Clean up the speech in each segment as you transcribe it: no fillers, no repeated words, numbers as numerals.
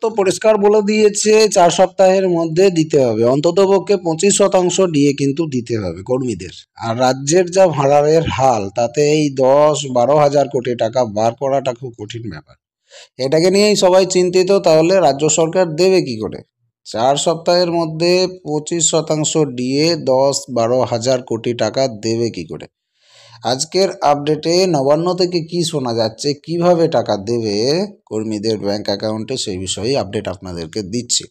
তো পরিষ্কার বলে দিয়েছে 4 সপ্তাহের মধ্যে দিতে হবে, অন্ততপক্ষে 25% ডিএ কিন্তু দিতে হবে কর্মীদের। আর রাজ্যের যা ভাড়ারের হাল, তাতে এই 10-12 হাজার কোটি টাকা বার করাটা খুব কঠিন ব্যাপার। এটাকে নিয়েই সবাই চিন্তিত, তাহলে রাজ্য সরকার দেবে কি করে? 4 সপ্তাহের মধ্যে 25% ডিএ 10-12 হাজার কোটি টাকা দেবে কি করে? আজকের আপডেটে নবান্ন থেকে কি শোনা যাচ্ছে, কিভাবে টাকা দেবে কর্মীদের ব্যাংক অ্যাকাউন্টে, সেই বিষয়ে আপডেট আপনাদেরকে দিচ্ছি।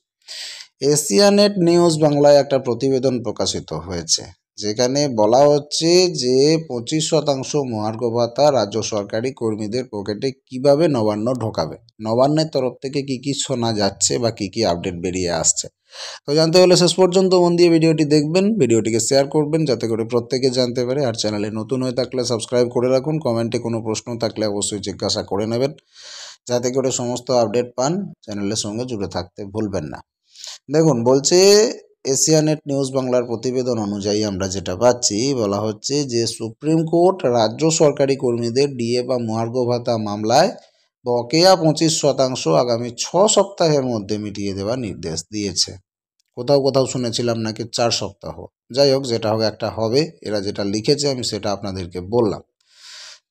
এশিয়ানেট নিউজ বাংলায় একটা প্রতিবেদন প্রকাশিত হয়েছে, যেখানে বলা হচ্ছে যে 25% মহার্ঘ ভাতা রাজ্য সরকারি কর্মীদের পকেটে কিভাবে নবান্ন ঢোকাবে। নবান্নের তরফ থেকে কি কি শোনা যাচ্ছে বা কি কি আপডেট বেরিয়ে আসছে, তো জানতে হলে শেষ পর্যন্ত মন দিয়ে ভিডিওটি দেখবেন, ভিডিওটিকে শেয়ার করবেন যাতে করে প্রত্যেকে জানতে পারে। আর চ্যানেলে নতুন হয়ে থাকলে সাবস্ক্রাইব করে রাখুন। কমেন্টে কোনো প্রশ্ন থাকলে অবশ্যই জিজ্ঞাসা করে নেবেন, যাতে করে সমস্ত আপডেট পান। চ্যানেলের সঙ্গে জুড়ে থাকতে ভুলবেন না। দেখুন, বলছে এশিয়ানেট নিউজ বাংলার প্রতিবেদন অনুযায়ী আমরা যেটা পাচ্ছি, বলা হচ্ছে যে সুপ্রিম কোর্ট রাজ্য সরকারি কর্মীদের ডিএ বা মহার্ঘ ভাতা মামলায় বকেয়া 25% আগামী 6 সপ্তাহের মধ্যে মিটিয়ে দেওয়ার নির্দেশ দিয়েছে। কোথাও কোথাও শুনেছিলাম নাকি 4 সপ্তাহ। যাই হোক, যেটা হোক একটা হবে, এরা যেটা লিখেছে আমি সেটা আপনাদেরকে বললাম।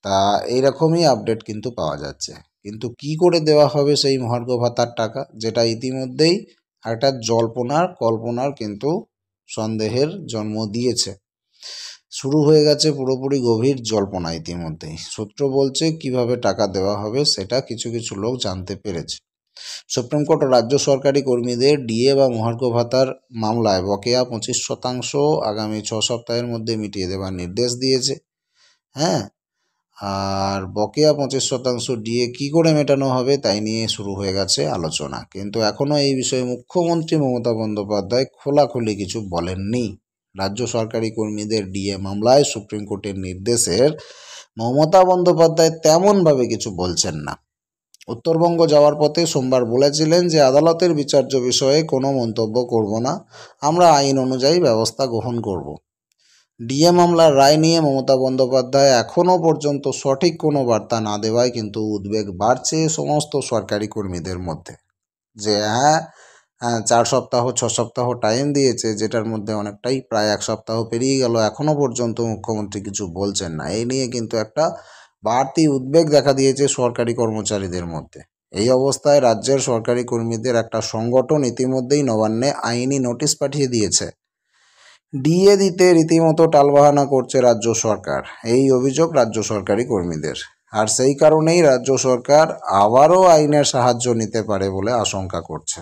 তা এইরকমই আপডেট কিন্তু পাওয়া যাচ্ছে। কিন্তু কি করে দেওয়া হবে সেই মহার্ঘ ভাতার টাকা, যেটা ইতিমধ্যেই একটা কল্পনার কিন্তু সন্দেহের জন্ম দিয়েছে। শুরু হয়ে গেছে পুরোপুরি গভীর জল্পনা ইতিমধ্যেই। সূত্র বলছে কিভাবে টাকা দেওয়া হবে সেটা কিছু কিছু লোক জানতে পেরেছে। সুপ্রিম কোর্ট রাজ্য সরকারি কর্মীদের ডিএ বা মহার্ঘ ভাতার মামলায় বকেয়া 25% আগামী 6 সপ্তাহের মধ্যে মিটিয়ে দেওয়ার নির্দেশ দিয়েছে। হ্যাঁ, আর বকেয়া 25% ডিএ কী করে মেটানো হবে তাই নিয়ে শুরু হয়ে গেছে আলোচনা। কিন্তু এখনও এই বিষয়ে মুখ্যমন্ত্রী মমতা বন্দ্যোপাধ্যায় খোলাখুলি কিছু বলেননি। রাজ্য সরকারি কর্মীদের ডিএ মামলায় সুপ্রিম কোর্টের নির্দেশের মমতা বন্দ্যোপাধ্যায় তেমনভাবে কিছু বলছেন না। উত্তরবঙ্গ যাওয়ার পথে সোমবার বলেছিলেন যে আদালতের বিচার্য বিষয়ে কোনো মন্তব্য করব না, আমরা আইন অনুযায়ী ব্যবস্থা গ্রহণ করব। ডিএ মামলার রায় নিয়ে মমতা বন্দ্যোপাধ্যায় এখনও পর্যন্ত সঠিক কোনো বার্তা না দেওয়ায় কিন্তু উদ্বেগ বাড়ছে সমস্ত সরকারি কর্মীদের মধ্যে। যে হ্যাঁ, 4 সপ্তাহ 6 সপ্তাহ টাইম দিয়েছে, যেটার মধ্যে অনেকটাই প্রায় 1 সপ্তাহ পেরিয়ে গেল, এখনও পর্যন্ত মুখ্যমন্ত্রী কিছু বলছেন না। এই নিয়ে কিন্তু একটা বাড়তি উদ্বেগ দেখা দিয়েছে সরকারি কর্মচারীদের মধ্যে। এই অবস্থায় রাজ্যের সরকারি কর্মীদের একটা সংগঠন ইতিমধ্যেই নবান্নে আইনি নোটিশ পাঠিয়ে দিয়েছে। ডিএ দিতে রীতিমতো টালবাহানা করছে রাজ্য সরকার, এই অভিযোগ রাজ্য সরকারি কর্মীদের। আর সেই কারণেই রাজ্য সরকার আবারও আইনের সাহায্য নিতে পারে বলে আশঙ্কা করছে।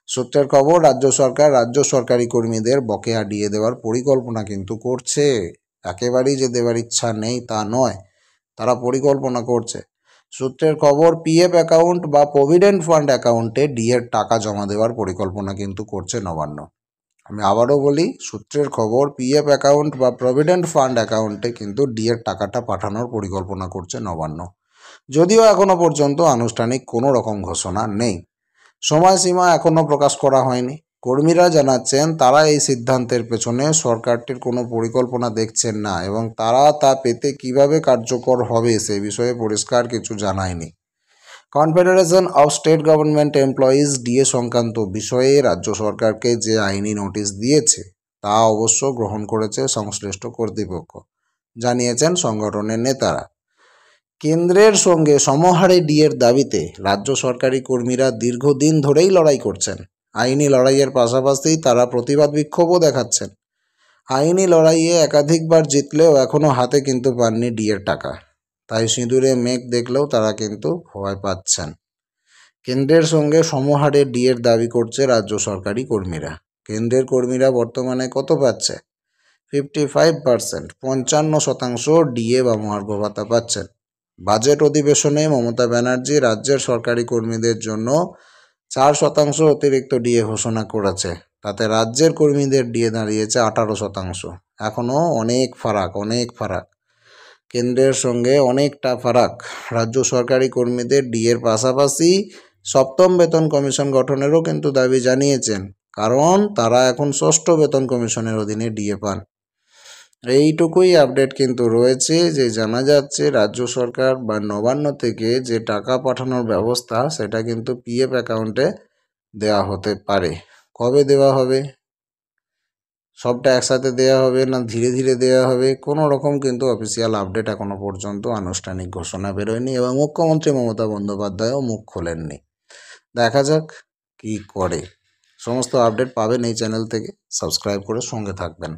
সূত্রের খবর, রাজ্য সরকার রাজ্য সরকারি কর্মীদের বকেয়া ডিএ দেওয়ার পরিকল্পনা কিন্তু করছে। একেবারেই যে দেওয়ার ইচ্ছা নেই তা নয়, তারা পরিকল্পনা করছে। সূত্রের খবর, পিএফ অ্যাকাউন্ট বা প্রভিডেন্ট ফান্ড অ্যাকাউন্টে ডিএর টাকা জমা দেওয়ার পরিকল্পনা কিন্তু করছে নবান্ন। আমি আবারও বলি, সূত্রের খবর, পিএফ অ্যাকাউন্ট বা প্রভিডেন্ট ফান্ড অ্যাকাউন্টে কিন্তু ডিএর টাকাটা পাঠানোর পরিকল্পনা করছে নবান্ন। যদিও এখনও পর্যন্ত আনুষ্ঠানিক কোনো রকম ঘোষণা নেই, সময়সীমা এখনও প্রকাশ করা হয়নি। কর্মীরা জানাচ্ছেন তারা এই সিদ্ধান্তের পেছনে সরকারটির কোনো পরিকল্পনা দেখছেন না, এবং তারা তা পেতে কিভাবে কার্যকর হবে সে বিষয়ে পরিষ্কার কিছু জানায়নি। Confederation of state government employees DA সংক্রান্ত বিষয়ে রাজ্য সরকারকে যে আইনি নোটিশ দিয়েছে তা অবশ্য গ্রহণ করেছে সংশ্লিষ্ট কর্তৃপক্ষ, জানিয়েছেন সংগঠনের নেতারা। কেন্দ্রের সঙ্গে সমহারে ডিএর দাবিতে রাজ্য সরকারি কর্মীরা দীর্ঘদিন ধরেই লড়াই করছেন। আইনি লড়াইয়ের পাশাপাশি তারা প্রতিবাদ বিক্ষোভও দেখাচ্ছেন। আইনি লড়াইয়ে একাধিকবার জিতলেও এখনও হাতে কিন্তু পাননি ডিএর টাকা, তাই সিঁদুরে মেঘ দেখলেও তারা কিন্তু ভয় পাচ্ছেন। কেন্দ্রের সঙ্গে সমহারে ডিএর দাবি করছে রাজ্য সরকারি কর্মীরা। কেন্দ্রের কর্মীরা বর্তমানে কত পাচ্ছে? 55%, 55% ডিএ বা মহার্ঘ ভাতা পাচ্ছেন। বাজেট অধিবেশনে মমতা ব্যানার্জি রাজ্যের সরকারি কর্মীদের জন্য 4% অতিরিক্ত ডিএ ঘোষণা করেছে। তাতে রাজ্যের কর্মীদের ডিএ দাঁড়িয়েছে 18%। এখনও অনেক ফারাক, কেন্দ্রের সঙ্গে অনেকটা ফারাক। রাজ্য সরকারি কর্মীদের ডিএর পাশাপাশি সপ্তম বেতন কমিশন গঠনেরও কিন্তু দাবি জানিয়েছেন, কারণ তারা এখন ষষ্ঠ বেতন কমিশনের অধীনে ডিএ পান। এইটুকুই আপডেট কিন্তু রয়েছে, যে জানা যাচ্ছে রাজ্য সরকার বা নবান্ন থেকে যে টাকা পাঠানোর ব্যবস্থা সেটা কিন্তু পিএফ অ্যাকাউন্টে দেওয়া হতে পারে। কবে দেওয়া হবে, সবটা একসাথে দেওয়া হবে না ধীরে ধীরে দেওয়া হবে, কোনো রকম কিন্তু অফিসিয়াল আপডেট এখনো পর্যন্ত আনুষ্ঠানিক ঘোষণা বেরোয়নি এবং মুখ্যমন্ত্রী মমতা বন্দ্যোপাধ্যায়ও মুখ খোলেননি। দেখা যাক কি করে। সমস্ত আপডেট পাবেন এই চ্যানেল থেকে, সাবস্ক্রাইব করে সঙ্গে থাকবেন।